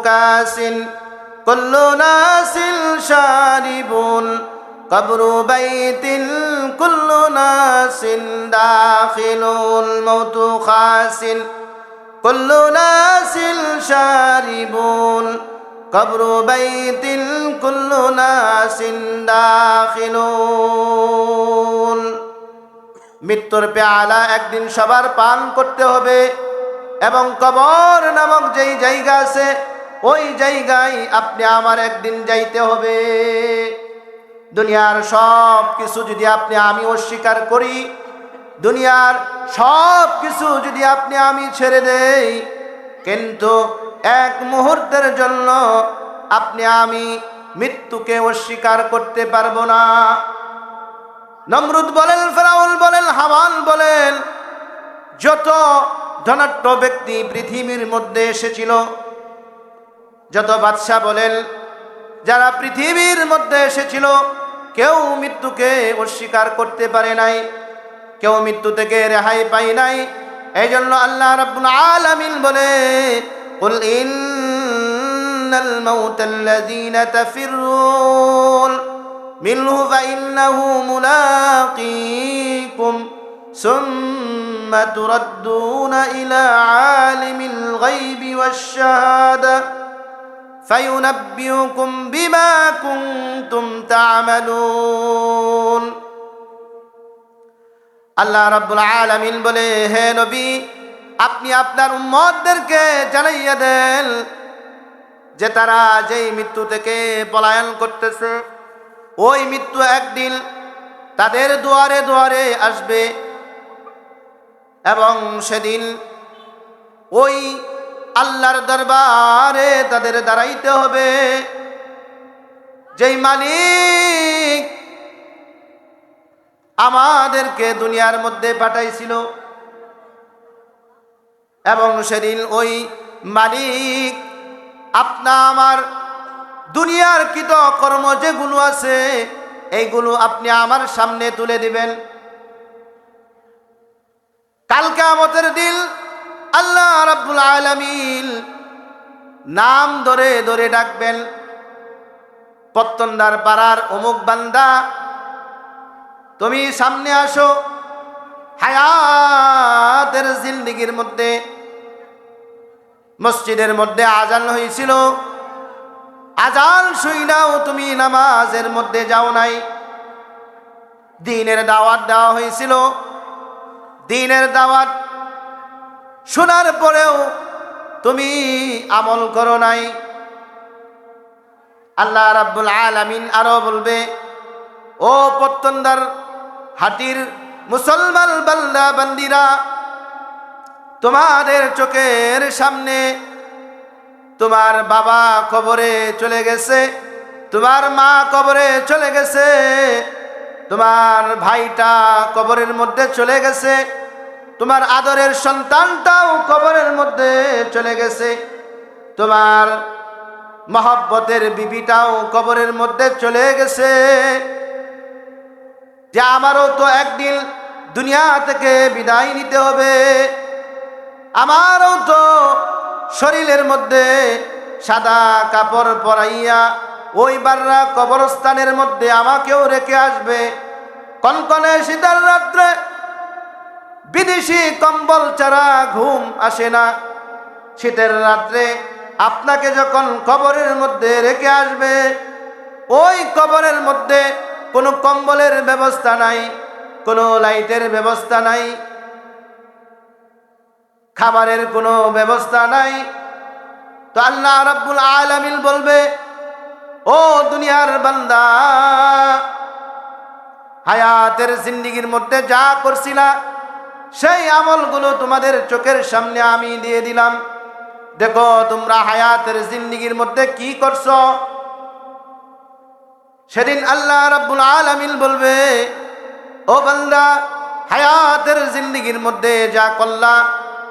Kachin কুল্লু নাসিল শারিবুন কবরু বাইতিন কুল্লু নাসিন দাখিলুল মাউতু খাসিন কুল্লু নাসিল শারিবুন কবরু বাইতিন কুল্লু নাসিন দাখিলুন। মৃত্যুর পেয়ালা একদিন সবার পান করতে হবে এবং কবর নামক যেই জায়গা আছে ওই জায়গায় আপনি আমার একদিন যাইতে হবে। দুনিয়ার সব কিছু যদি আমি অস্বীকার করি, দুনিয়ার সব কিছু যদি আমি ছেড়ে দেই, কিন্তু এক মুহূর্তের জন্য আমি মৃত্যুকে অস্বীকার করতে পারবো না। নমরুদ বলেন, ফেরাউন বলেন, হামান বলেন, যত ধনাঢ্য ব্যক্তি পৃথিবীর মধ্যে এসেছিল, যত বাদশা বলেন, যারা পৃথিবীর মধ্যে এসেছিল, কেউ মৃত্যুকে অস্বীকার করতে পারে নাই, কেউ মৃত্যু থেকে রেহাই পায় নাই। এই জন্য আল্লাহ রাব্বুল আলামিন বলে, কুল ইন্নাল মাউতাল্লাযীনা তাফিররুন মিনহু ফাইন্নাহু মুলাকীকুম সুম্মা তুরাদ্দুনা ইলা আলিমিল গায়বি ওয়াশ-শাহাদা ফায়ুনাব্বিউকুম বিমা কুনতুম তা'মালুন। আল্লাহ রাব্বুল আলামিন বলে, হে নবী, আপনি আপনার উম্মতদেরকে জানাইয়া দেন যে তারা যেই মৃত্যু থেকে পলায়ন করতেছে, ওই মৃত্যু একদিন তাদের দুয়ারে দুয়ারে আসবে এবং সেদিন ওই আল্লাহর দরবারে তাদের দাঁড়াইতে হবে, যেই মালিক আমাদেরকে দুনিয়ার মধ্যে পাঠাইছিল। এবং সেদিন ওই মালিক আমার দুনিয়ার কৃত কর্ম যেগুলো আছে এইগুলো আপনি আমার সামনে তুলে দিবেন। কাল কিয়ামতের দিন আল্লাহ রাব্বুল আলামিন নাম ধরে ধরে ডাকবেন, পত্তনদার পাড়ার অমুক বান্দা, তুমি সামনে আসো। হায়াতের জিন্দেগির মধ্যে মসজিদের মধ্যে আজান হয়েছিল, আজান শুইনাও তুমি নামাজের মধ্যে যাও নাই। দ্বীনের দাওয়াত দেওয়া হয়েছিল, দ্বীনের দাওয়াত শোনার পরেও তুমি আমল করো নাই। আল্লাহ রাব্বুল আলামিন আরো বলবে, ও পত্তনদার হাটির মুসলমান বান্দা বান্দিরা, তোমাদের চোখের সামনে তোমার বাবা কবরে চলে গেছে, তোমার মা কবরে চলে গেছে, তোমার ভাইটা কবরের মধ্যে চলে গেছে, তোমার আদরের সন্তানটাও কবরের মধ্যে চলে গেছে, তোমার মহব্বতের বিবিটাও কবরের মধ্যে চলে গেছে। যে আমারও তো একদিন দুনিয়া থেকে বিদায় নিতে হবে, আমারও তো শরীরের মধ্যে সাদা কাপড় পরাইয়া ওই বাররা কবরস্থানের মধ্যে আমাকেও রেখে আসবে। কনকনে শীতের রাত্রে বিদেশি কম্বল ছাড়া ঘুম আসে না। শীতের রাত্রে আপনাকে যখন কবরের মধ্যে রেখে আসবে, ওই কবরের মধ্যে কোনো কম্বলের ব্যবস্থা নাই, কোনো লাইটের ব্যবস্থা নাই, খাবারের কোনো ব্যবস্থা নাই। তো আল্লাহ রাব্বুল আলামিন বলবে, ও দুনিয়ার বান্দা, হায়াতের জিন্দেগির মধ্যে যা করছিলা সেই আমলগুলো তোমাদের চোখের সামনে আমি দিয়ে দিলাম। দেখো তোমরা হায়াতের জিন্দেগির মধ্যে কি করছো। সেদিন আল্লাহ রাব্বুল আলামিন বলবে, ও বান্দা, হায়াতের জিন্দেগির মধ্যে যা করলা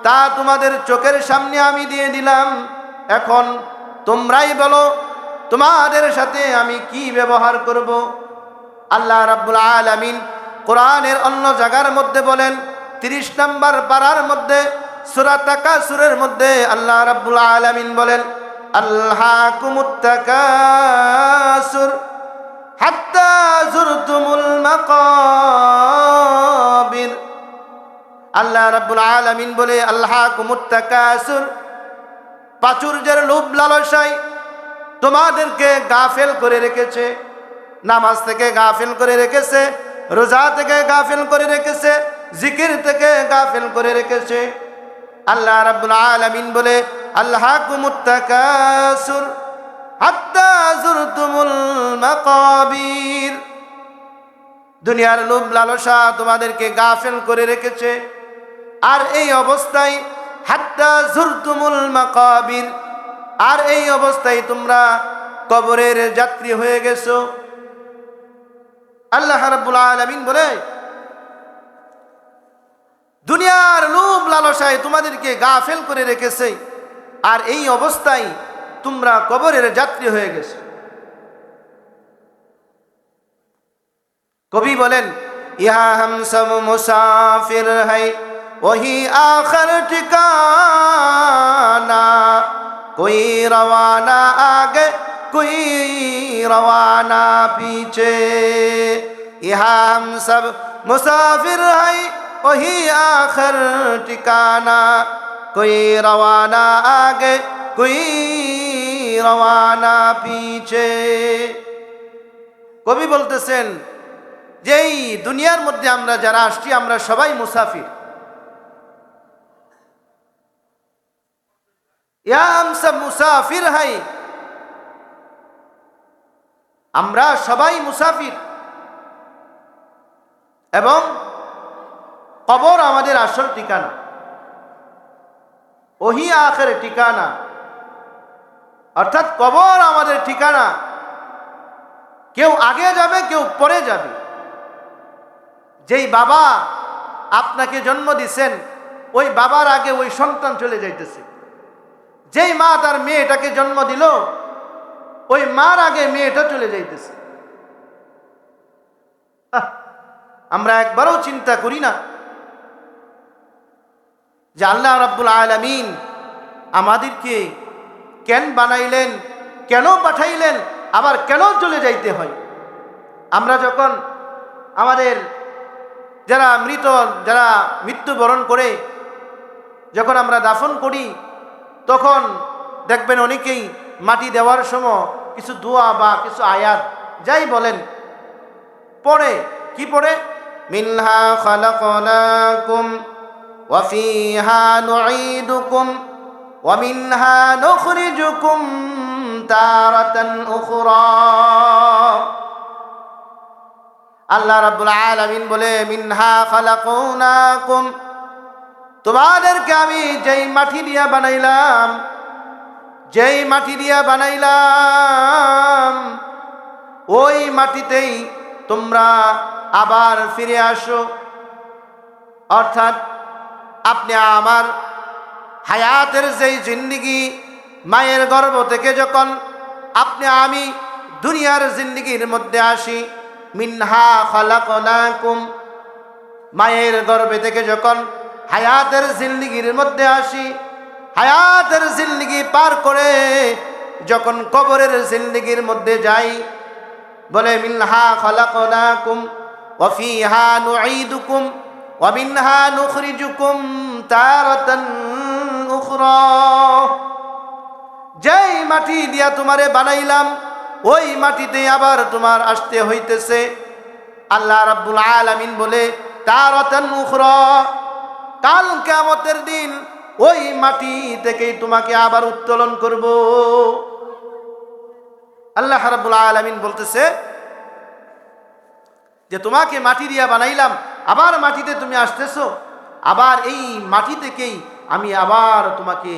তা তোমাদের চোখের সামনে আমি দিয়ে দিলাম। এখন তোমরাই বলো তোমাদের সাথে আমি কি ব্যবহার করব। আল্লাহ রাব্বুল আলামিন কোরআনের অন্য জায়গার মধ্যে বলেন, 30 নম্বর পারার মধ্যে সূরা তাকাসুরের মধ্যে আল্লাহ রাব্বুল আলামিন বলেন, আলহাকুমুত তাকাসুর হাত্তা যুরতুমুল মাকাবির। আল্লাহ রাব্বুল আলামিন বলে আলহাকুমুত তাকাসুর, প্রাচুর্যের লোভ লালসায় তোমাদেরকে গাফেল করে রেখেছে, নামাজ থেকে গাফেল করে রেখেছে, রোজা থেকে গাফেল করে রেখেছে, জিকির থেকে গাফেল করে রেখেছে। আল্লাহ রাব্বুল আলামিন বলে আলহাকুমুত তাকাসুর হাত্তা যুরতুমুল মাকাবির। দুনিয়ার লোভ লালসা তোমাদেরকে গাফেল করে রেখেছে, আর এই অবস্থায় হাত্তা যুরতুমুল মাকাবির, আর এই অবস্থায় তোমরা কবরের যাত্রী হয়ে গেছো। আল্লাহ রাব্বুল আলামিন বলে দুনিয়ার লোভ লালসায় তোমাদেরকে গাফেল করে রেখেছে, আর এই অবস্থায় তোমরা কবরের যাত্রী হয়ে গেছো। কবি বলেন ইহা হাম সব মুসাফির হ্যায় ওহি আখর ঠিকানা, কোই রওয়ানা আগে কোই রওয়ানা পीछे। ইহা হাম সব মুসাফির হ্যায় ওহি আখর ঠিকানা, কোই রওয়ানা আগে কোই রওয়ানা পीछे। কবি বলতেছেন যে এই দুনিয়ার মধ্যে আমরা যারা আসছি আমরা সবাই মুসাফির। ইয়া হাম সব মুসাফির হাই, আমরা সবাই মুসাফির, এবং কবর আমাদের আসল ঠিকানা, ওহি আখের ঠিকানা, অর্থাৎ কবর আমাদের ঠিকানা। কেউ আগে যাবে, কেউ পরে যাবে। যেই বাবা আপনাকে জন্ম দিছেন ওই বাবার আগে ওই সন্তান চলে যাইতেছে। যেই মা তার মেয়েটাকে জন্ম দিল ওই মার আগে মেয়েটা চলে যাইতেছে। আমরা একবারও চিন্তা করি না যে আল্লাহ রাব্বুল আলামিন আমাদেরকে কেন বানাইলেন, কেন পাঠাইলেন, আবার কেন চলে যাইতে হয়। আমরা যখন আমাদের যারা মৃত্যুবরণ করে যখন আমরা দাফন করি তখন দেখবেন অনেকেই মাটি দেওয়ার সময় কিছু দোয়া বা কিছু আয়াত যাই বলেন পড়ে। কি পড়ে? মিনহা খালাকনাকুম ওয়া ফিহা নুঈদুকুম ওয়া মিনহা নুখরিজুকুম তারাতান উখরা। আল্লাহ রাব্বুল আলামিন বলে মিনহা খালাকনাকুম, তোমাদেরকে আমি যেই মাটি দিয়া বানাইলাম, যেই মাটি দিয়া বানাইলাম ওই মাটিতেই তোমরা আবার ফিরে আসো। অর্থাৎ আপনি আমার হায়াতের যেই জিন্দেগি, মায়ের গর্ভ থেকে যখন আপনি আমি দুনিয়ার জিন্দেগির মধ্যে আসি, মিনহা খালাকনাকুম, মায়ের গর্ভে থেকে যখন হায়াতের জিন্দেগির মধ্যে আসি, হায়াতের জিন্দেগি পার করে যখন কবরের জিন্দেগির মধ্যে যাই, বলে মিনহা খালাকনাকুম ওয়া ফিহা নুঈদুকুম ওয়া মিনহা নুখরিজুকুম তারাতান উখরা। যেই মাটি দিয়া তোমারে বানাইলাম ওই মাটিতে আবার তোমার আসতে হইতেছে। আল্লাহ রাব্বুল আলামিন বলে তারাতান উখরা, কাল কিয়ামতের দিন ওই মাটি থেকেই তোমাকে আবার উত্তোলন করব। আল্লাহ রাব্বুল আলামিন বলতেছে যে তোমাকে মাটি দিয়া বানাইলাম, আবার মাটিতে তুমি আসতেছো, আবার এই মাটি থেকেই আমি আবার তোমাকে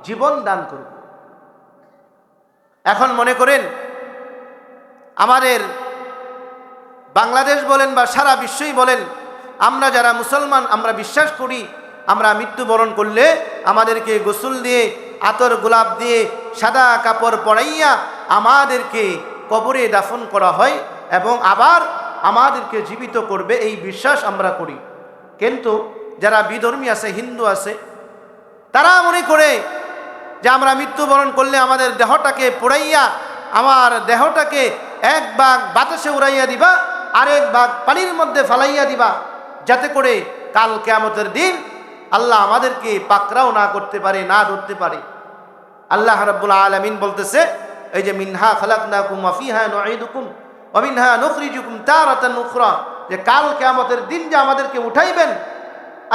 জীবন দান করব। এখন মনে করেন আমাদের বাংলাদেশ বলেন বা সারা বিশ্বই বলেন, আমরা যারা মুসলমান আমরা বিশ্বাস করি আমরা মৃত্যুবরণ করলে আমাদেরকে গোসল দিয়ে আতর গোলাপ দিয়ে সাদা কাপড় পরাইয়া আমাদেরকে কবরে দাফন করা হয় এবং আবার আমাদেরকে জীবিত করবে, এই বিশ্বাস আমরা করি। কিন্তু যারা বিধর্মী আছে, হিন্দু আছে, তারা মনে করে যে আমরা মৃত্যুবরণ করলে আমাদের দেহটাকে পোড়াইয়া আমার দেহটাকে এক ভাগ বাতাসে উড়াইয়া দিবা, আরেক ভাগ পানির মধ্যে ফালাইয়া দিবা, যাতে করে কাল কিয়ামতের দিন আল্লাহ আমাদেরকে পাকড়াও না করতে পারে, না ধরতে পারে। আল্লাহ রাব্বুল আলামিন বলতেছে, এই যে মিনহা খালাকনাকুম ওয়া ফিহা নুঈদুকুম ওয়া মিনহা নুখরিজুকুম তারাতান উখরা, যে কাল কিয়ামতের দিন যে আমাদেরকে উঠাইবেন,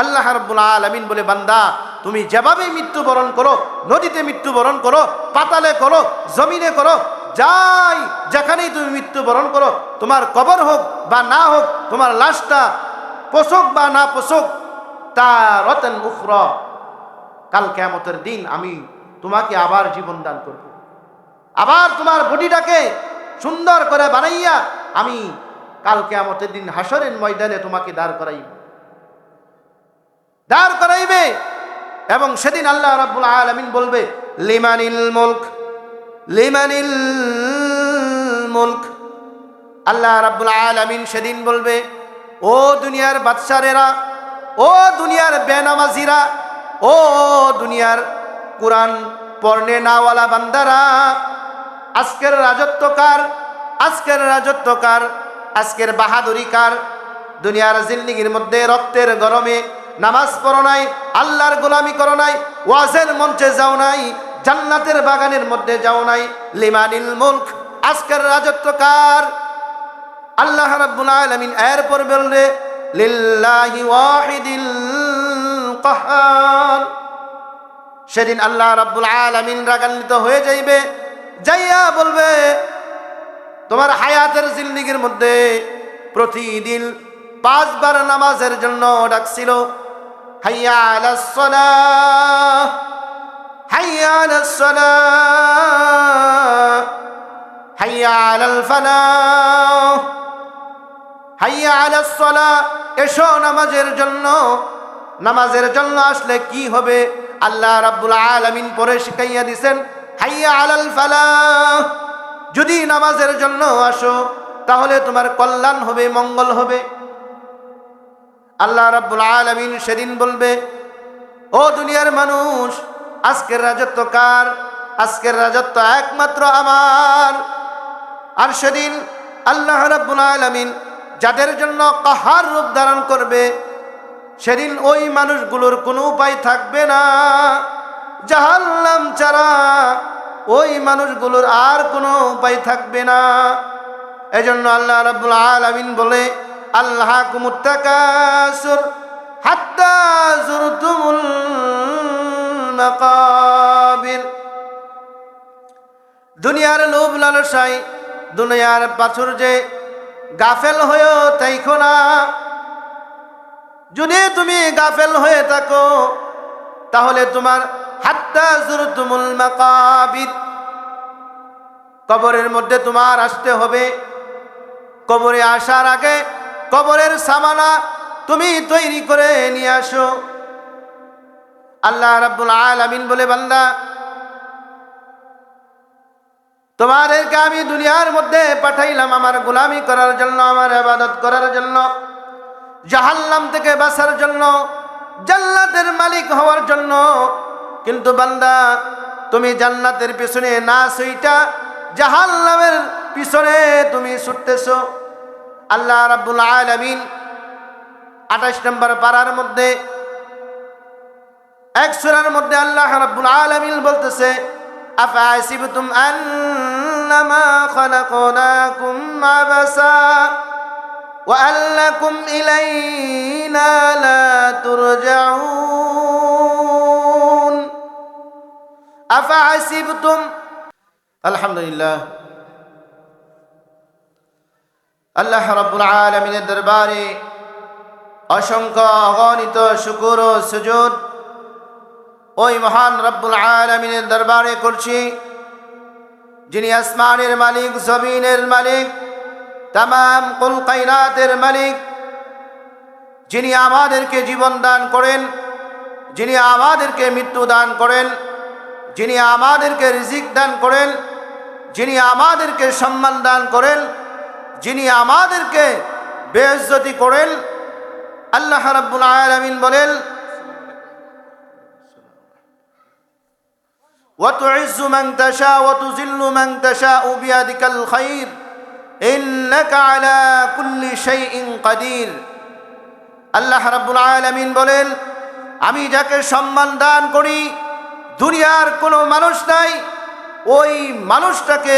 আল্লাহ রাব্বুল আলামিন বলে, বান্দা তুমি যেভাবে মৃত্যুবরণ করো, নদীতে মৃত্যুবরণ করো, পাতালে করো, জমিনে করো, যাই যেখানেই তুমি মৃত্যুবরণ করো, তোমার কবর হোক বা না হোক, তোমার লাশটা পোষক বা না পোষক, তারাতান উখরা, কাল কিয়ামতের দিন আমি তোমাকে আবার জীবন দান করব, আবার তোমার বডিটাকে সুন্দর করে বানাইয়া আমি কাল কিয়ামতের দিন হাসরের ময়দানে তোমাকে দাঁড় করাইবে। এবং সেদিন আল্লাহ রাব্বুল আলামিন বলবে, লিমানিল মুলক, লিমানিল মুলক। আল্লাহ রাব্বুল আলামিন সেদিন বলবে, ও দুনিয়ার বাদশারেরা, ও দুনিয়ার বেনামাজিরা, ও দুনিয়ার কোরআন পড়নে নাওয়ালা বান্দারা, আজকের রাজত্ব কার? আজকের রাজত্ব কার? আজকের বাহাদুরি কার? দুনিয়ার জিন্দেগির মধ্যে রক্তের গরমে নামাজ পড়ো নাই, আল্লাহর গোলামি করো নাই, ওয়াজের মঞ্চে যাও নাই, জান্নাতের বাগানের মধ্যে যাও নাই। লিমানিল মুলক, আজকের রাজত্ব কার? আল্লাহ রাব্বুল আলামিন এরপর বললে, লিল্লাহি ওয়াহিদিল কাহ্হার। সেদিন আল্লাহ রাব্বুল আলামিন রাগান্বিত হয়ে যাইবে, যাইয়া বলবে, তোমার হায়াতের জিন্দেগির মধ্যে প্রতিদিন 5 বার নামাজের জন্য ডাকছিল, হাইয়া আলাস সালাহ, হাইয়া আলাস সালাহ, হাইয়া আলাল ফালাহ, হাইয়া আলাস সালাহ, এসো নামাজের জন্য। নামাজের জন্য আসলে কি হবে? আল্লাহ রাব্বুল আলামিন পরে শিখাইয়া দিছেন, হাইয়া আলাল ফালাহ, যদি নামাজের জন্য আসো তাহলে তোমার কল্যাণ হবে, মঙ্গল হবে। আল্লাহ রাব্বুল আলামিন সেদিন বলবে, ও দুনিয়ার মানুষ, আজকের রাজত্ব কার? আজকের রাজত্ব একমাত্র আমার। আর সেদিন আল্লাহ রাব্বুল আলামিন যাদের জন্য কাহার রূপ ধারণ করবে, সেদিন ওই মানুষগুলোর কোনো উপায় থাকবে না, জাহান্নাম ছাড়া ওই মানুষগুলোর আর কোনো উপায় থাকবে না। এজন্য আল্লাহ রাব্বুল আলামিন বলে, আল্লাহকুমুত তাকাসুর হাত্তা যুরতুমুল মাকাবির। দুনিয়ার লোভ লালসায়, দুনিয়ার প্রাচুর্যে গাফেল হয়েও থাইকো না। যদি তুমি গাফেল হয়ে থাকো তাহলে তোমার হাত্তা যুরতুমুল মাকাবির, কবরের মধ্যে তোমার আসতে হবে। কবরে আসার আগে কবরের সামানা তুমি তৈরি করে নিয়ে আসো। আল্লাহ রাব্বুল আলামিন বলে, বান্দা তোমাদেরকে আমি দুনিয়ার মধ্যে পাঠাইলাম আমার গোলামি করার জন্য, আমার ইবাদত করার জন্য, জাহান্নাম থেকে বাঁচার জন্য, জান্নাতের মালিক হওয়ার জন্য। কিন্তু বান্দা তুমি জান্নাতের পিছনে না ছুইটা জাহান্নামের পিছনে তুমি ছুটতেছো। আল্লাহ রাব্বুল আলামিন 28 নম্বর পারার মধ্যে এক সূরার মধ্যে আল্লাহ রাব্বুল আলামিন বলতেছে, আফাসিবতুম আন্নামা খালাকনাকুম আবাসা ওয়া আল্লাকুম ইলাইনা লা তুরজাউন। আফাসিবতুম, আলহামদুলিল্লাহ, আল্লাহ রাব্বুল আলামিনের দরবারে অসংখ্য অগণিত শুকর ও সুজুদ ওই মহান রব্বুল আলামিনের দরবারে করছি, যিনি আসমানের মালিক, জমিনের মালিক, তামাম কুল কায়নাতের মালিক, যিনি আমাদেরকে জীবন দান করেন, যিনি আমাদেরকে মৃত্যু দান করেন, যিনি আমাদেরকে রিজিক দান করেন, যিনি আমাদেরকে সম্মান দান করেন, যিনি আমাদেরকে বেইজ্জতি করেন। আল্লাহ রাব্বুল আলামিন বলেন, وتعز من تشاء وتذل من تشاء بيدك الخير إنك على كل شيء قدير আল্লাহ রাব্বুল আলামিন বলেন, আমি যাকে সম্মান দান করি দুনিয়ার কোনো মানুষ নাই ওই মানুষটাকে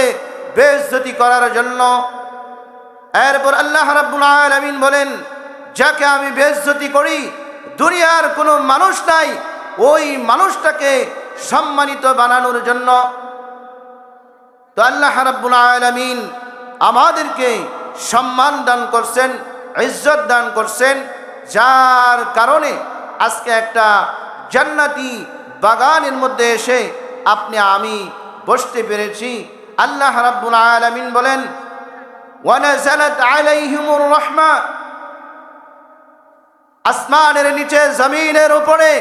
বেইজ্জতি করার জন্য। এরপর আল্লাহ রাব্বুল আলামিন বলেন, যাকে আমি বেইজ্জতি করি দুনিয়ার কোনো মানুষ নাই ওই মানুষটাকে সম্মানিত বানানোর জন্য। তো আল্লাহ রাব্বুল আলামিন আমাদেরকে সম্মান দান করছেন, ইজ্জত দান করছেন, যার কারণে আজকে একটা জান্নাতি বাগানের মধ্যে এসে আপনি আমি বসতে পেরেছি। আল্লাহ রাব্বুল আলামিন বলেন, ওয়ানাজালাত আলাইহিমুর রাহমা, আসমানের নিচে জমিনের উপরে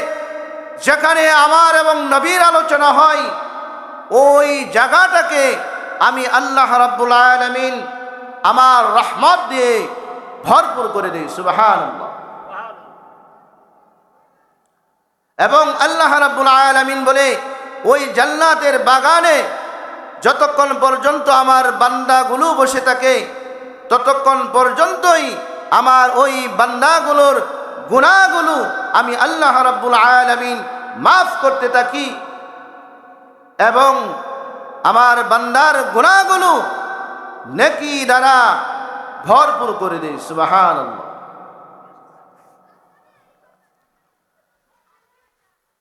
যেখানে আমার এবং নবীর আলোচনা হয় ওই জায়গাটাকে আমি আল্লাহ রাব্বুল আলামিন আমার রহমত দিয়ে ভরপুর করে দেই। সুবহানাল্লাহ। এবং আল্লাহ রাব্বুল আলামিন বলে, ওই জান্নাতের বাগানে যতক্ষণ পর্যন্ত আমার বান্দাগুলো বসে থাকে ততক্ষণ পর্যন্তই আমার ওই বান্দাগুলোর গুনাহগুলো আমি আল্লাহ রাব্বুল আলামিন মাফ করতে থাকি এবং আমার বান্দার গুনাহগুলো নেকি দ্বারা ভরপুর করে দেই। সুবহানাল্লাহ।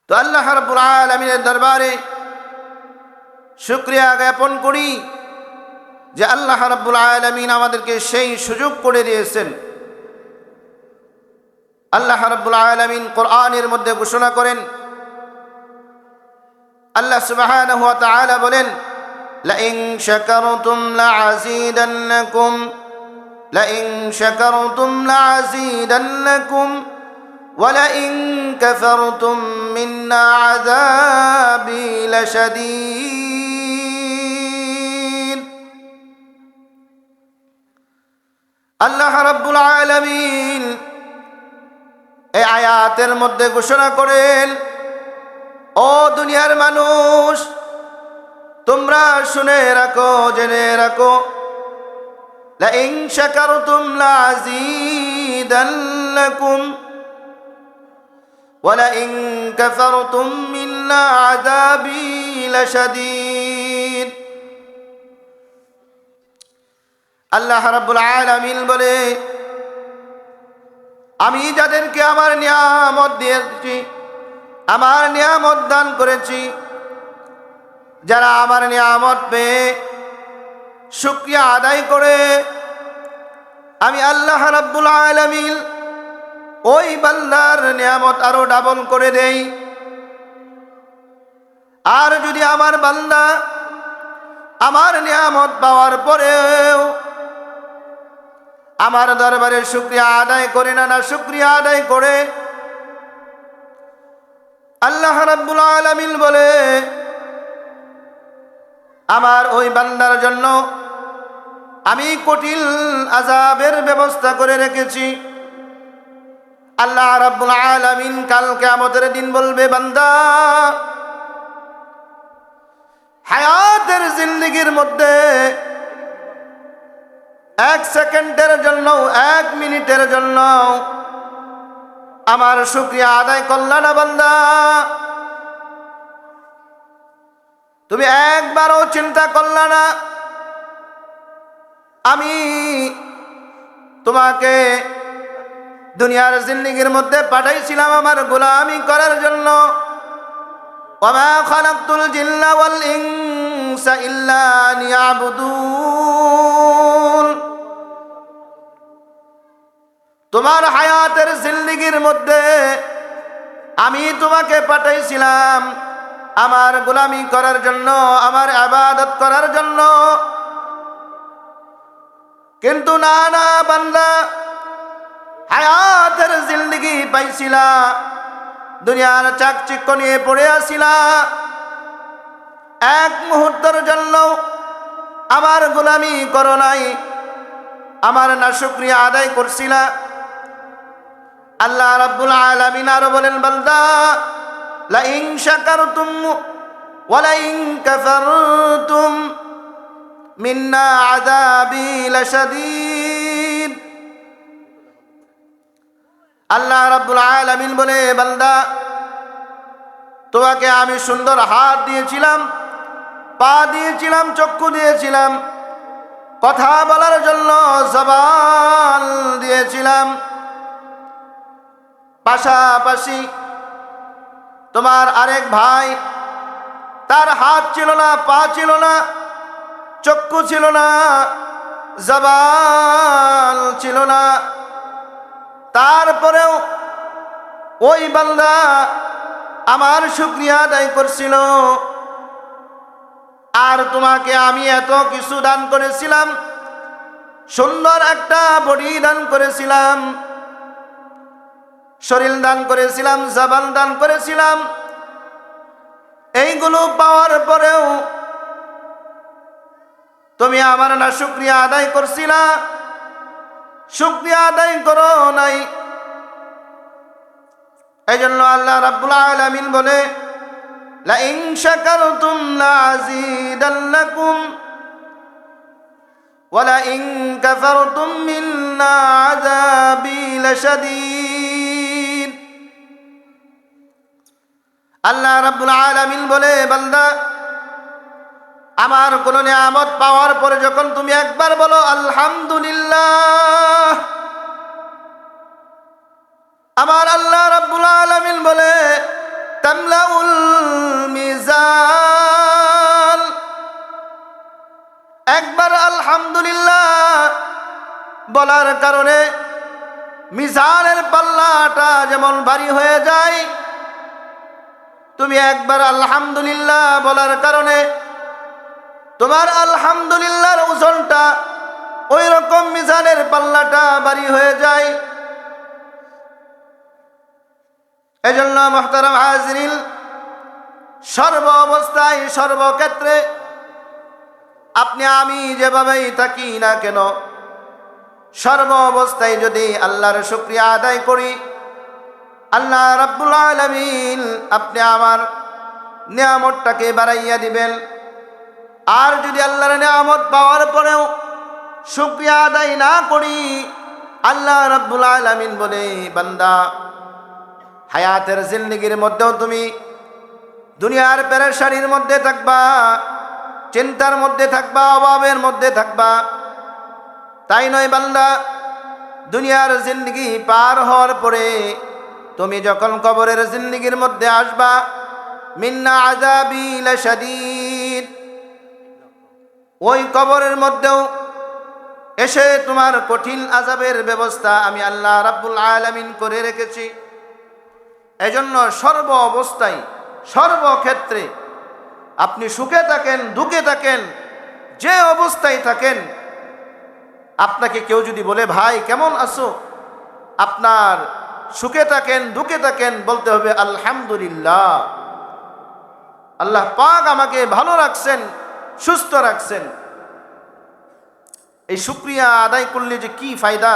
তো আল্লাহ রাব্বুল আলামিনের দরবারে শুকরিয়া জ্ঞাপন করি যে আল্লাহ রাব্বুল আলামিন আমাদেরকে সেই সুযোগ করে দিয়েছেন। আল্লাহ রাব্বুল আলামিন কোরআনের মধ্যে ঘোষণা করেন, আল্লাহ সুবহানাহু ওয়া তাআলা বলেন, লাইন শাকারতুম লাযীদান্নাকুম লাইন শাকারতুম লাযীদান্নাকুম ওয়া লাইন কাফারতুম মিন্না আযাবি লাশাদীদ। আল্লাহ রাব্বুল আলামিন এই আয়াতের মধ্যে ঘোষণা করেন, ও দুনিয়ার মানুষ তোমরা শুনে রাখো, জেনে রাখো, লাইন শাকারতুম লাযীদান্নাকুম ওয়া লাইন কাফারতুম মিন্না আযাবি লাশাদীদ। আল্লাহ রাব্বুল আলামিন বলে, আমি যাদেরকে আমার নিয়ামত দিয়েছি, আমার নিয়ামত দান করেছি, যারা আমার নিয়ামত পেয়ে শুকরিয়া আদায় করে আমি আল্লাহ রাব্বুল আলামিন ওই বান্দার নিয়ামত আরো ডাবল করে দেই। আর যদি আমার বান্দা আমার নিয়ামত পাওয়ার পরেও আমার দরবারে শুকরিয়া আদায় করে না শুকরিয়া আদায় করে, আল্লাহ রাব্বুল আলামিন বলে আমার ওই বান্দার জন্য আমি কঠিন আযাবের ব্যবস্থা করে রেখেছি। আল্লাহ রাব্বুল আলামিন কাল কিয়ামতের দিন বলবে, বান্দা হায়াতের জিন্দেগির মধ্যে এক সেকেন্ডের জন্য, এক মিনিটের জন্য আমার শুকরিয়া আদায় করলা না বান্দা, তুমি একবারও চিন্তা করলা না আমি তোমাকে দুনিয়ার জিন্দেগির মধ্যে পাঠাইছিলাম আমার গোলামি করার জন্য। ওয়ামা খালাকতুল জিন্না ওয়াল ইনসা ইল্লা লিয়াবুদুন। তোমার হায়াতের জিন্দেগির মধ্যে আমি তোমাকে পাঠাইছিলাম আমার গোলামি করার জন্য, আমার ইবাদত করার জন্য। কিন্তু না না বান্দা, হায়াতের জিন্দেগি পাইছিলা, দুনিয়ার চাকচিক্য নিয়ে পড়ে আসিলা, এক মুহূর্তের জন্য আমার গোলামি করো নাই, আমার নাশুকরিয়া আদায় করছিলা। আল্লাহ রাব্বুল আলামিন আরো বলেন, বান্দা লাইন শাকারতুম ওয়ালাইন কাফারতুম মিন্না আযাবি লাশাদীদ। আল্লাহ রাব্বুল আলামিন বলে, বান্দা তোমাকে আমি সুন্দর হাত দিয়েছিলাম, পা দিয়েছিলাম, চক্ষু দিয়েছিলাম, কথা বলার জন্য জবান দিয়েছিলাম। পাশাপাশি তোমার আরেক ভাই, তার হাত ছিল না, পা ছিল না, চক্ষু ছিল না, জবান ছিল না, তারপরেও ওই বান্দা আমার শুকরিয়া আদায় করছিল। আর তোমাকে আমি এত কিছু দান করেছিলাম, সুন্দর একটা বডি দান করেছিলাম, শরীর দান করেছিলাম, জবান দান করেছিলাম। এইগুলো পাওয়ার পরেও তুমি আমার না শুকরিয়া আদায় করছিলা, শুকরিয়া আদায় করো নাই। এই জন্য আল্লাহ রাব্বুল আলামিন বলে, লাইন শাকারতুম লাযীদান্নাকুম ওয়া লাইন কাফারতুম মিন্না আযাবি লাশাদীদ। আল্লাহ রাব্বুল আলামিন বলে, বান্দা আমার কোন নিয়ামত পাওয়ার পরে যখন তুমি একবার বলো আলহামদুলিল্লাহ, আমার আল্লাহ রাব্বুল আলামিন বলে তামলাউল মিজান। একবার আলহামদুলিল্লাহ বলার কারণে মিজানের পাল্লাটা যেমন ভারী হয়ে যায়, তুমি একবার আলহামদুলিল্লাহ বলার কারণে তোমার আলহামদুলিল্লাহর ওজনটা ওই রকম মিজানের পাল্লাটা ভারী হয়ে যায়। এজন্য মুহতারাম হাজিরিন, সর্ব অবস্থায় সর্বক্ষেত্রে আপনি আমি যেভাবেই থাকি না কেন, সর্ব অবস্থায় যদি আল্লাহর শুকরিয়া আদায় করি, আল্লাহ রাব্বুল আলামিন আপনি আমার নিয়ামতটাকে বাড়াইয়া দিবেন। আর যদি আল্লাহর নিয়ামত পাওয়ার পরেও শুকরিয়া আদায় না করি, আল্লাহ রাব্বুল আলামিন বলে, বান্দা হায়াতের জিন্দেগির মধ্যেও তুমি দুনিয়ার পেরেশানির মধ্যে থাকবা, চিন্তার মধ্যে থাকবা, অভাবের মধ্যে থাকবা। তাই নয় বান্দা, দুনিয়ার জিন্দেগি পার হওয়ার পরে তুমি যখন কবরের জিন্দেগির মধ্যে আসবা, মিন্না আযাবি লাশাদীদ, ওই কবরের মধ্যেও এসে তোমার কঠিন আযাবের ব্যবস্থা আমি আল্লাহ রাব্বুল আলামিন করে রেখেছি। এজন্য সর্ব অবস্থায় সর্বক্ষেত্রে আপনি সুখে থাকেন, দুঃখে থাকেন, যে অবস্থায় থাকেন, আপনাকে কেউ যদি বলে ভাই কেমন আছো, আপনার সুখে থাকেন দুঃখে থাকেন বলতে হবে আলহামদুলিল্লাহ, আল্লাহ পাক আমাকে ভালো রাখছেন, সুস্থ রাখছেন। এই শুকরিয়া আদায় করলে যে কি ফায়দা,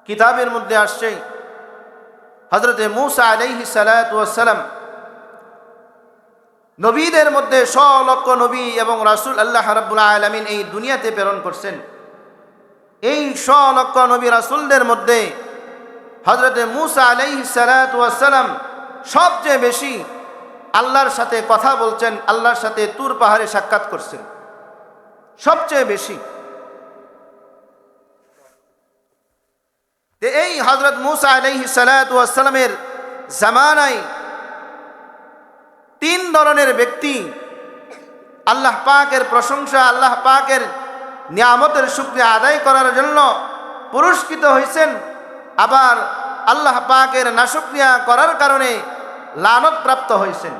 কিতাবের মধ্যে আসছে হযরতে মূসা আলাইহিস সালাতু ওয়াস সালাম নবীদের মধ্যে 100 লক্ষ নবী এবং রাসূল আল্লাহ রাব্বুল আলামিন এই দুনিয়াতে প্রেরণ করছেন। এই 100 লক্ষ নবী রাসূলদের মধ্যে হযরতে মূসা আলাইহিস সালাতু ওয়াস সালাম সবচেয়ে বেশি আল্লাহর সাথে কথা বলছেন, আল্লাহর সাথে তুর পাহাড়ে সাক্ষাৎ করছেন সবচেয়ে বেশি। এই হযরত মূসা আলাইহিস সালাতু ওয়াস সালামের জামানায় 3 ধরনের ব্যক্তি আল্লাহ পাকের প্রশংসা, আল্লাহ পাকের নিয়ামতের শুকরিয়া আদায় করার জন্য পুরস্কৃত হয়েছেন, আবার আল্লাহ পাকের নাশুকরিয়া করার কারণে লানত প্রাপ্ত হয়েছেন।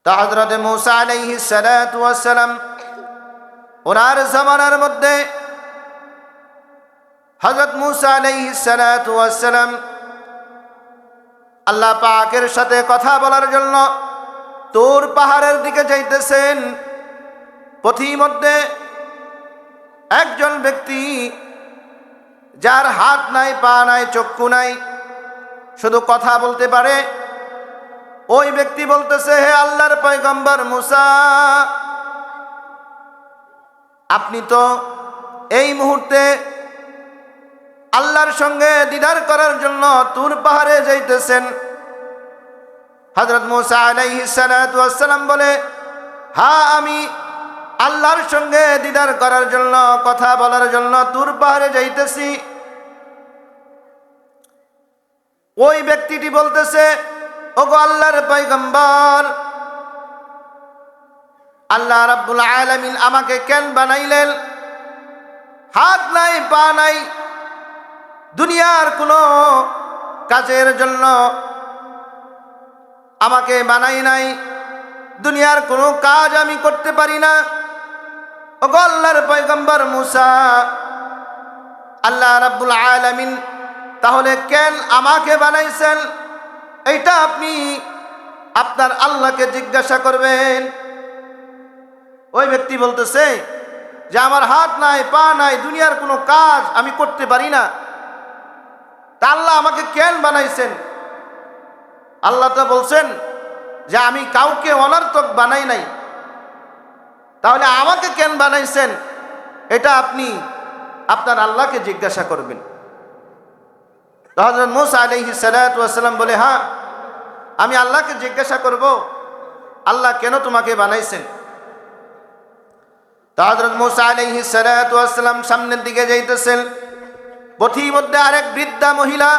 তা হযরত মূসা আলাইহিস সালাতু ওয়াস সালাম ওনার জামানার মধ্যে হযরত মূসা আলাইহিস সালাতু ওয়াস সালাম আল্লাহ পাকের সাথে কথা বলার জন্য তুর পাহাড়ের দিকে যাইতেছেন। পথিমধ্যে একজন ব্যক্তি যার হাত নাই, পা নাই, চক্ষু নাই, শুধু কথা বলতে পারে, ওই ব্যক্তি বলতেছে, হে আল্লাহর পয়গম্বর মুসা, আপনি তো এই মুহূর্তে আল্লাহর সঙ্গে দিদার করার জন্য তুর পাহাড়ে যাইতেছেন। হযরত মুসা আলাইহিস সালাতু ওয়াস সালাম বলে, হ্যাঁ, আমি আল্লাহর সঙ্গে দিদার করার জন্য, কথা বলার জন্য তুর পাহাড়ে যাইতেছি। ওই ব্যক্তিটি বলতেছে, ওগো আল্লাহর পয়গম্বর, আল্লাহ রাব্বুল আলামিন আমাকে কেন বানাইলেন? হাত নাই, পা নাই, দুনিয়ার কোনো কাজের জন্য আমাকে বানাই নাই, দুনিয়ার কোনো কাজ আমি করতে পারি না। ওগো আল্লাহর পয়গম্বর মুসা, আল্লাহ রাব্বুল আলামিন তাহলে কেন আমাকে বানাইছেন, এইটা আপনি আপনার আল্লাহকে জিজ্ঞাসা করবেন। ওই ব্যক্তি বলতেছে যে আমার হাত নাই, পা নাই, দুনিয়ার কোনো কাজ আমি করতে পারি না, তা আল্লাহ আমাকে কেন বানাইছেন? আল্লাহ তো বলছেন যে আমি কাউকে অনর্থক বানাই নাই, তাহলে আমাকে কেন বানাইছেন এটা আপনি আপনার আল্লাহকে জিজ্ঞাসা করবেন। তো হযরত মুসা আলাইহিস সালাতু ওয়াস সালাম বলে, হ্যাঁ, আমি আল্লাহকে জিজ্ঞাসা করব আল্লাহ কেন তোমাকে বানাইছেন। তো হযরত মুসা আলাইহিস সালাতু ওয়াস সালাম সামনের দিকে যাইতেছেন। পথির মধ্যে আরেক বৃদ্ধা মহিলা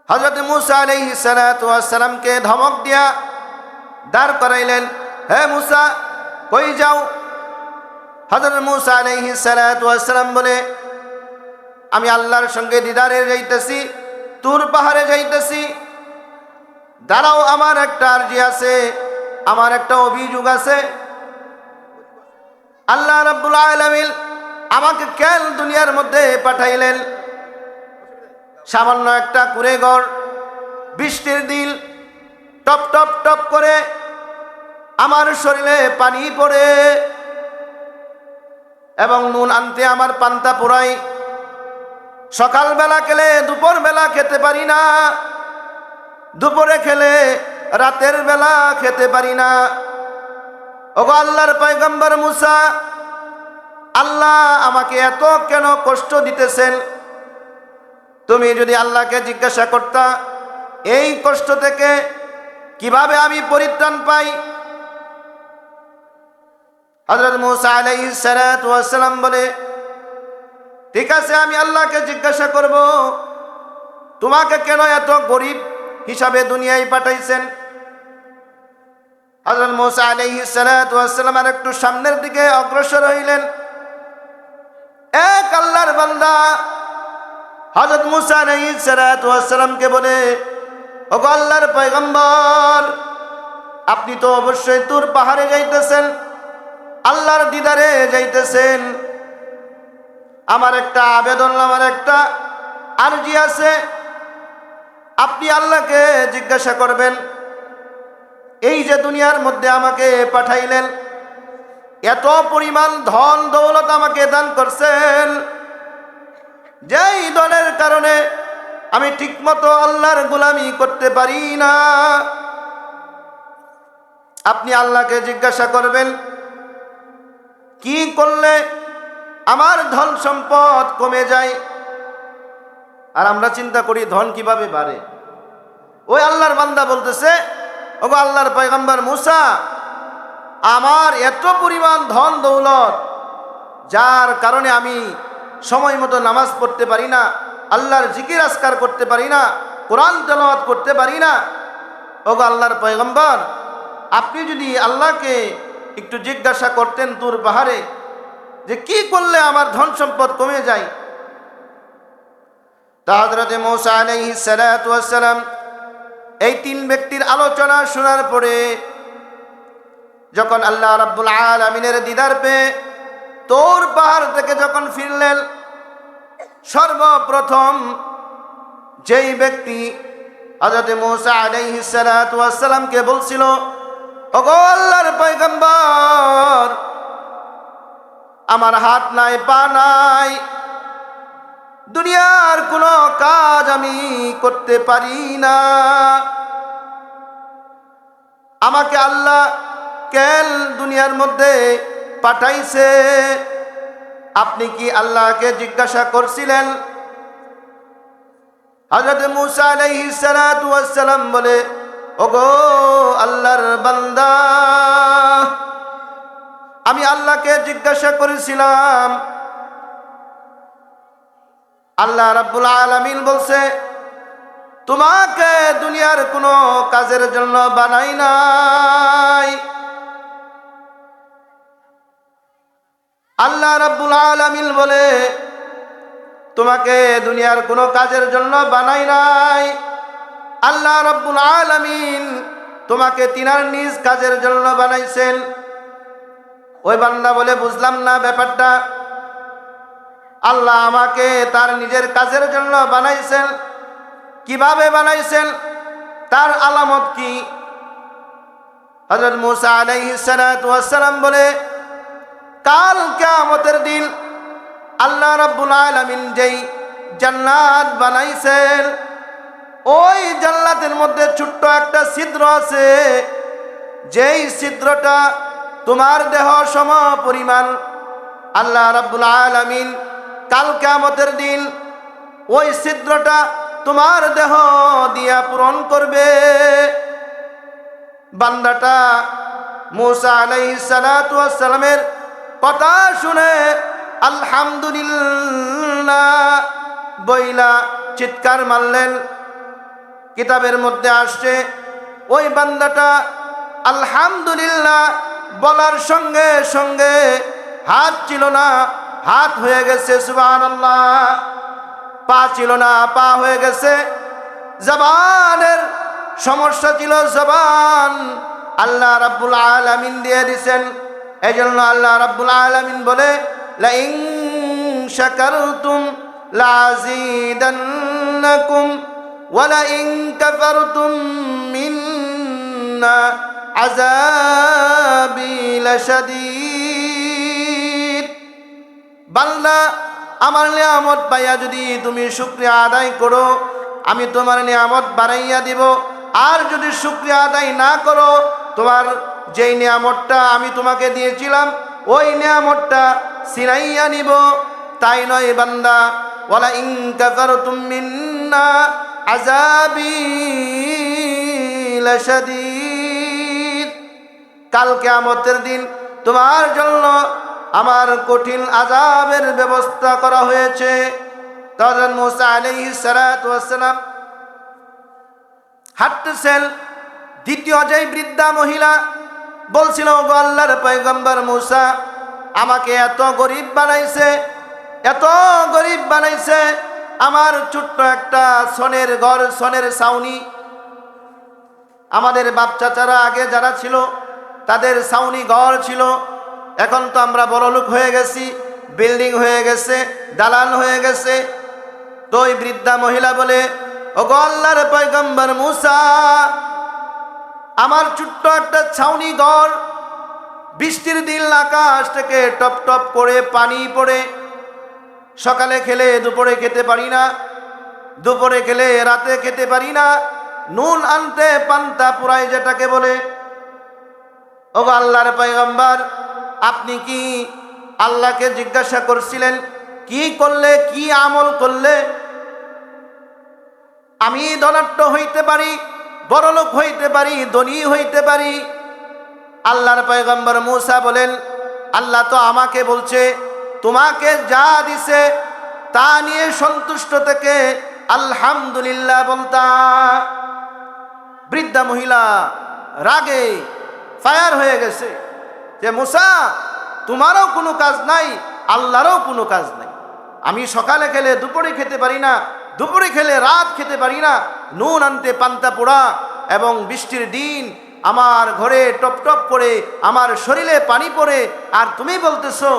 হযরত মুসা আলাইহিস সালাতু ওয়াস সালামকে ধমক দিয়া দাঁড় করাইলেন, হে মুসা, কই যাও? হযরত মুসা আলাইহিস সালাতু ওয়াস সালাম বলে, আমি আল্লাহর সঙ্গে দিদারে যাইতেছি, তুর পাহাড়ে যাইতেছি। দাঁড়াও, আমার একটা আরজি আছে, আমার একটা অভিযোগ আছে। আল্লাহ রাব্বুল আলামিন আমাকে কেন দুনিয়ার মধ্যে পাঠাইলেন? সামান্য একটা কুঁড়েঘর, বৃষ্টির দিন টপ টপ টপ করে আমার শরীরে পানি পড়ে এবং নুন আনতে আমার পান্তা পোড়াই। সকালবেলা খেলে দুপুর বেলা খেতে পারি না, দুপুরে খেলে রাতের বেলা খেতে পারি না। ওগো আল্লাহর পয়গম্বর মুসা, আল্লাহ আমাকে এত কেন কষ্ট দিতেছেন? তুমি যদি আল্লাহকে জিজ্ঞাসা করতা এই কষ্ট থেকে কিভাবে আমি পরিত্রাণ পাই। হযরত মুসা আলাইহিস সালাতু ওয়াস সালাম বলে, ঠিক আছে, আমি আল্লাহকে জিজ্ঞাসা করব তোমাকে কেন এত গরিব হিসাবে দুনিয়ায় পাঠাইছেন। হযরত মুসা আলাইহিস সালাতু ওয়াস সালাম আর একটু সামনের দিকে অগ্রসর হইলেন। এক আল্লাহর বান্দা হযরত মুসা আলাইহিস সালাতু ওয়াস সালামকে বলে, ওগো আল্লাহর পয়গম্বর, আপনি তো অবশ্যই তুর পাহাড়ে যাইতেছেন, আল্লাহর দিদারে যাইতেছেন। আমার একটা আবেদন, আমার একটা আরজি আছে, আপনি আল্লাহকে জিজ্ঞাসা করবেন, এই যে দুনিয়ার মধ্যে আমাকে পাঠাইলেন, এত পরিমাণ ধন দৌলত আমাকে দান করছেন, যেই ধনের কারণে আমি ঠিকমতো আল্লাহর গোলামি করতে পারি না। আপনি আল্লাহকে জিজ্ঞাসা করবেন কি করলে আমার ধন সম্পদ কমে যায়। আর আমরা চিন্তা করি ধন কিভাবে বাড়ে। ওই আল্লাহর বান্দা বলতেছে, ওগো আল্লাহর পয়গম্বর মুসা, আমার এত পরিমাণ ধন দৌলত, যার কারণে আমি সময় মতো নামাজ পড়তে পারি না, আল্লাহর জিকির আজকার করতে পারি না, কোরআন তেলাওয়াত করতে পারি না। ওগো আল্লাহর পয়গম্বর, আপনি যদি আল্লাহকে একটু জিজ্ঞাসা করতেন তুর পাহাড়ে যে কি করলে আমার ধন সম্পদ কমে যায়। তা হযরত মুসা আলাইহিস সালাতু ওয়াস সালাম এই তিন ব্যক্তির আলোচনা শোনার পরে যখন আল্লাহ রাব্বুল আলামিনের দিদার পেয়ে তুর পাহাড় থেকে যখন ফিরলেন, সর্বপ্রথম যেই ব্যক্তি হযরত মুসা আলাইহিস সালাতু ওয়াস সালামকে বলছিল, ওগো আল্লাহর পয়গম্বর, আমার হাত নাই, পা নাই, দুনিয়ার কোনো কাজ আমি করতে পারি না, আমাকে আল্লাহ কেন দুনিয়ার মধ্যে পাঠাইছে? আপনি কি আল্লাহকে জিজ্ঞাসা করছিলেন? হযরত মূসা আলাইহিস সালাতু ওয়াস সালাম বলে, ওগো আল্লাহর বান্দা, আমি আল্লাহকে জিজ্ঞাসা করেছিলাম। আল্লাহ রাব্বুল আলামিন বলছে, তোমাকে দুনিয়ার কোনো কাজের জন্য বানাই নাই। আল্লাহ রাব্বুল আলামিন বলে, তোমাকে দুনিয়ার কোনো কাজের জন্য বানাই নাই। আল্লাহ রাব্বুল আলামিন তোমাকে তিনার নিজ কাজের জন্য বানাইছেন। ওই বান্দা বলে, বুঝলাম না ব্যাপারটা। আল্লাহ আমাকে তার নিজের কাজের জন্য বানাইছেন, কিভাবে বানাইছেন, তার আলামত কি? হযরত মূসা আলাইহিস সালাতু ওয়াস সালাম বলে, কাল কিয়ামতের দিন আল্লাহ রাব্বুল আলামিন যেই জান্নাত বানাইছেন, ওই জান্নাতের মধ্যে ছোট্ট একটা ছিদ্র আছে, যেই ছিদ্রটা তোমার দেহ সম পরিমাণ। আল্লাহ রাব্বুল আলামিন কাল কিয়ামতের দিন ওই ছিদ্রটা তোমার দেহ দিয়া পূরণ করবে। বান্দাটা মূসা আলাইহিস সালাতু ওয়াস সালামের কথা শুনে আলহামদুলিল্লাহ বইলা চিৎকার মারলেন। কিতাবের মধ্যে আসছে, ওই বান্দাটা আলহামদুলিল্লাহ বলার সঙ্গে সঙ্গে হাত ছিল না, হাত হয়ে গেছে, সুবহানাল্লাহ। পা ছিল না, পা হয়ে গেছে। জবানের সমস্যা ছিল, জবান আল্লাহ রাব্বুল আলামিন দিয়ে দিয়েছেন। এজন্য আল্লাহ রাব্বুল আলামিন বলে, লা ইন শাকারতুম লাযীদান্নাকুম ওয়া লা ইন কাফারতুম মিন্না আযাবি লাশাদীদ। বান্দা, আমার নিয়ামত পাইয়া যদি তুমি শুকরিয়া আদায় করো, আমি তোমার নিয়ামত বাড়াইয়া দিব। আর যদি শুকরিয়া আদায় না করো, তোমার যেই নিয়ামতটা আমি তোমাকে দিয়েছিলাম, ওই নিয়ামতটা ছিনাইয়া নিব। তাই নয় বান্দা, ওয়ালা ইন কাফারতুম মিন্না আযাবি লাশাদীদ। কাল কিয়ামতের দিন তোমার জন্য আমার কঠিন আযাবের ব্যবস্থা করা হয়েছে। হযরত মূসা আলাইহিস সালাতু ওয়াস সালাম হাঁটতেছেন। দ্বিতীয় যেই বৃদ্ধা মহিলা বলছিল, গো আল্লাহর পয়গম্বর মূসা, আমাকে এত গরিব বানাইছে, এত গরিব বানাইছে। আমার ছোট্ট একটা সোনের ঘর, সোনের ছাউনি। আমাদের বাপ চাচারা আগে যারা ছিল, তাদের ছাউনি ঘর ছিল। এখন তো আমরা বড়লোক হয়ে গেছি, বিল্ডিং হয়ে গেছে, দালান হয়ে গেছে। তো ওই বৃদ্ধা মহিলা বলে, ওগো আল্লাহর পয়গম্বর মূসা, আমার ছোট্ট একটা ছাউনি ঘর, বৃষ্টির দিন আকাশ থেকে টপ টপ করে পানি পড়ে। সকালে খেলে দুপুরে খেতে পারি না, দুপুরে খেলে রাতে খেতে পারি না। নুন আনতে পান্তা পুরাই যেটাকে বলে। ওগো আল্লাহর পয়গম্বর, আপনি কি আল্লাহকে জিজ্ঞাসা করছিলেন, কি করলে, কি আমল করলে আমি ধনাঢ্য হইতে পারি, বড়লোক হইতে পারি, ধনী হইতে পারি? আল্লাহর পয়গম্বর মূসা বলেন, আল্লাহ তো আমাকে বলছে তোমাকে যা দিছে তা নিয়ে সন্তুষ্ট থেকে আলহামদুলিল্লাহ বলতা। বৃদ্ধা মহিলা রাগে ফায়ার হয়ে গেছে যে, মূসা, তোমারও কোনো কাজ নাই, আল্লাহরও কোনো কাজ নাই। আমি সকালে খেলে দুপুরে খেতে পারি না, দুপুরে খেলে রাত খেতে পারি না। নুন আনতে পান্তা পোড়া, এবং বৃষ্টির দিন আমার ঘরে টপ টপ করে আমার শরীরে পানি পড়ে, আর তুমি বলতেছো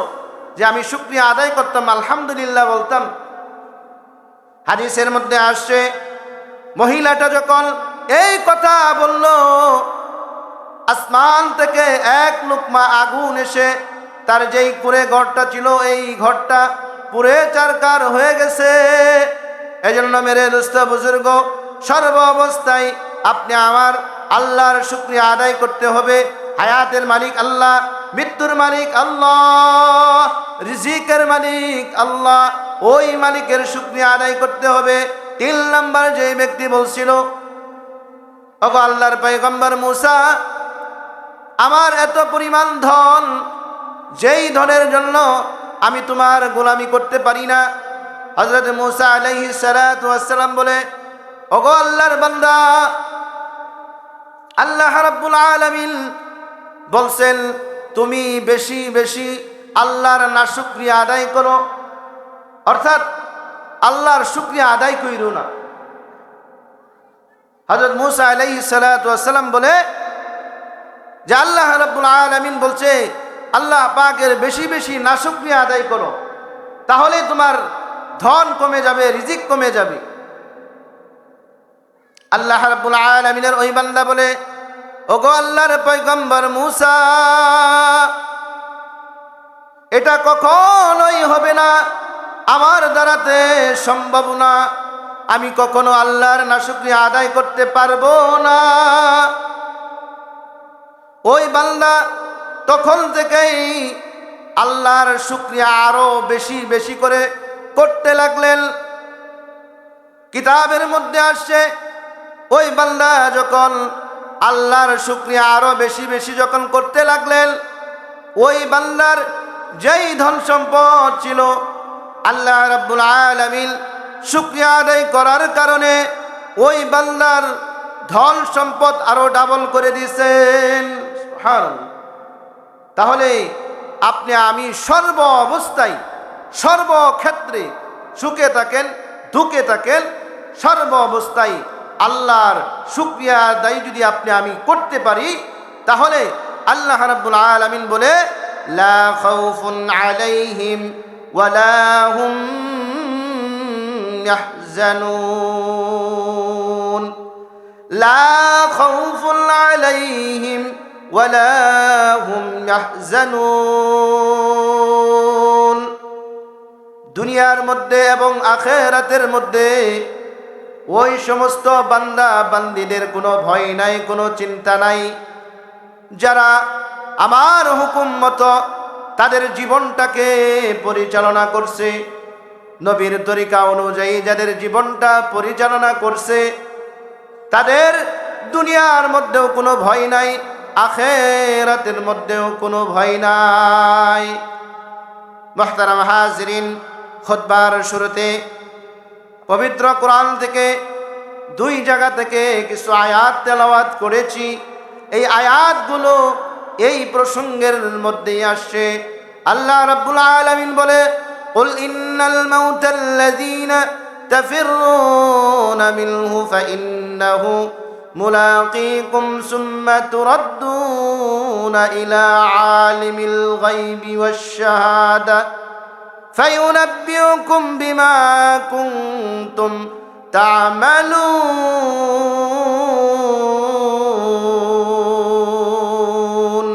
যে আমি শুকরিয়া আদায় করতাম, আলহামদুলিল্লাহ বলতাম। হাদিসের মধ্যে আসছে, মহিলাটা যখন এই কথা বলল, আসমান থেকে এক লুকমা আগুন এসে তার যেই কুঁড়ে ঘরটা ছিল, এই ঘরটা পুরে চারকার হয়ে গেছে। এজন্য মেরে দোস্ত বুজুর্গ, সর্ব অবস্থায় আপনি আমার আল্লাহর শুকরিয়া আদায় করতে হবে। হায়াতের মালিক আল্লাহ, মৃত্যুর মালিক আল্লাহ, রিজিকের মালিক আল্লাহ, ওই মালিকের শুকরিয়া আদায় করতে হবে। 3 নাম্বার যে ব্যক্তি বলছিল, ওগো আল্লাহর পয়গম্বর মূসা, আমার এত পরিমাণ ধন, যেই ধনের জন্য আমি তোমার গোলামি করতে পারি না। হযরত মূসা আলাইহিস সালাতু ওয়াস সালাম বলে, ওগো আল্লাহর বান্দা, আল্লাহ রাব্বুল আলামিন বলছেন তুমি বেশি বেশি আল্লাহর নাশুকরিয়া আদায় করো, অর্থাৎ আল্লাহর শুকরিয়া আদায় কইরো না। হযরত মূসা আলাইহিস সালাতু ওয়াস সালাম বলে যে আল্লাহ রাব্বুল আলামিন বলছে আল্লাহ পাকের বেশি বেশি নাশুকরিয়া আদায় করো, তাহলে তোমার ধন কমে যাবে, রিজিক কমে যাবে। আল্লাহ রাব্বুল আলামিনের ওই বান্দা বলে, ওগো আল্লাহর পয়গম্বর মূসা, এটা কখনোই হবে না, আমার দ্বারাতে সম্ভব না, আমি কখনো আল্লাহর নাশুকরিয়া আদায় করতে পারবো না। ওই বান্দা তখন থেকেই আল্লাহর শুকরিয়া আরো বেশি বেশি করে করতে লাগলেন। কিতাবের মধ্যে আসছে, ওই বান্দা যখন আল্লাহর শুকরিয়া আরো বেশি বেশি যখন করতে লাগলেন, ওই বান্দার যেই ধন সম্পদ ছিল, আল্লাহ রাব্বুল আলামিন শুকরিয়া আদায় করার কারণে ওই বান্দার ধন সম্পদ আরো ডাবল করে দিয়েছেন। সুবহানাল্লাহ। তাহলে আপনি আমি সর্ব অবস্থায়, সর্বক্ষেত্রে, সুখে থাকেন দুঃখে থাকেন, সর্ব অবস্থায় আল্লাহর শুকরিয়া আদায় যদি আপনি আমি করতে পারি, তাহলে আল্লাহ রাব্বুল আলামিন বলে, লা খাউফুন আলাইহিম ওয়ালা হুম ইয়াহজানুন, লা খাউফুন আলাইহিম ওয়ালা হুম ইয়াহজানুন। দুনিয়ার মধ্যে এবং আখিরাতের মধ্যে ওই সমস্ত বান্দা বান্দীদের কোনো ভয় নাই, কোনো চিন্তা নাই, যারা আমার হুকুম মতো তাদের জীবনটাকে পরিচালনা করছে, নবীর তরিকা অনুযায়ী যাদের জীবনটা পরিচালনা করছে, তাদের দুনিয়ার মধ্যেও কোনো ভয় নাই, আখিরাতের মধ্যেও কোনো ভয় নাই। মুহতারাম হাজিরিন, খুতবার শুরুতে পবিত্র কোরআন থেকে 2 জায়গা থেকে কিছু আয়াত তেলাওয়াত করেছি। এই আয়াতগুলো এই প্রসঙ্গের মধ্যেই আসছে। আল্লাহ রাব্বুল আলামিন বলে, কুল ইন্নাল মাউতাল্লাযীনা তাফিররুনা মিনহু ফাইন্নাহু মুলাকীকুম সুম্মা তুরাদ্দুনা ইলা আলিমিল গায়বি ওয়াশ শাহাদা ফায়ুনাব্বিউকুম বিমা কুনতুম তা'মালুন।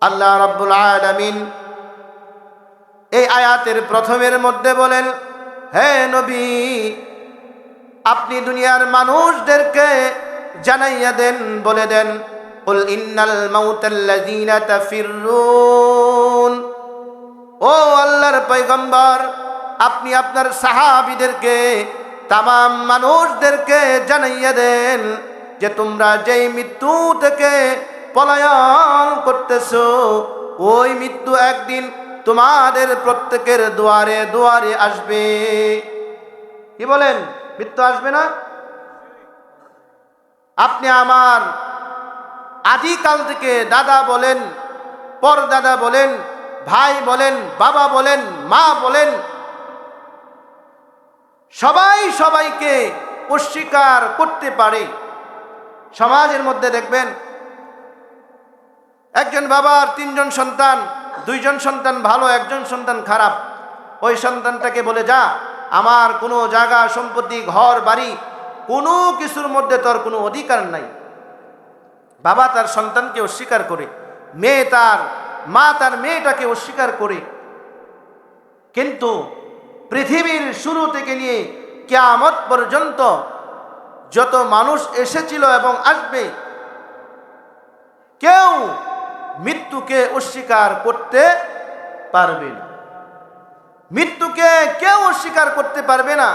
আল্লাহ রাব্বুল আলামিন এই আয়াতের প্রথমের মধ্যে বলেন, হে নবী, আপনি দুনিয়ার মানুষদেরকে জানাইয়া দেন, বলে দেন, কুল ইন্নাল মাউতাল্লাযীনা তাফিররুন। ও আল্লাহর পয়গম্বর, আপনি আপনার সাহাবীদেরকে, তামাম মানুষদেরকে জানাইয়া দেন যে তোমরা যেই মৃত্যু থেকে পলায়ন করতেছো, ওই মৃত্যু একদিন তোমাদের প্রত্যেকের দুয়ারে দুয়ারে আসবে। কি বলেন? মৃত্যু আসবে না? আপনি আমার আদিকাল থেকে দাদা বলেন, পরদাদা বলেন, ভাই বলেন, বাবা বলেন, মা বলেন, সবাই সবাইকে অস্বীকার করতে পারে। সমাজের মধ্যে দেখবেন একজন বাবার 3 জন সন্তান, 2 জন সন্তান ভালো, 1 জন সন্তান খারাপ। ওই সন্তানটাকে বলে, যা, আমার কোনো জায়গা সম্পত্তি ঘর বাড়ি কোনো কিছুর মধ্যে তোর কোনো অধিকার নাই। বাবা তার সন্তানকে অস্বীকার করে, মা তার মেয়েটাকে অস্বীকার করে। কিন্তু পৃথিবীর শুরু থেকে নিয়ে কিয়ামত পর্যন্ত যত মানুষ এসেছিল এবং আসবে, কেউ মৃত্যুকে অস্বীকার করতে পারবে না। মৃত্যুকে কেউ অস্বীকার করতে পারবে না।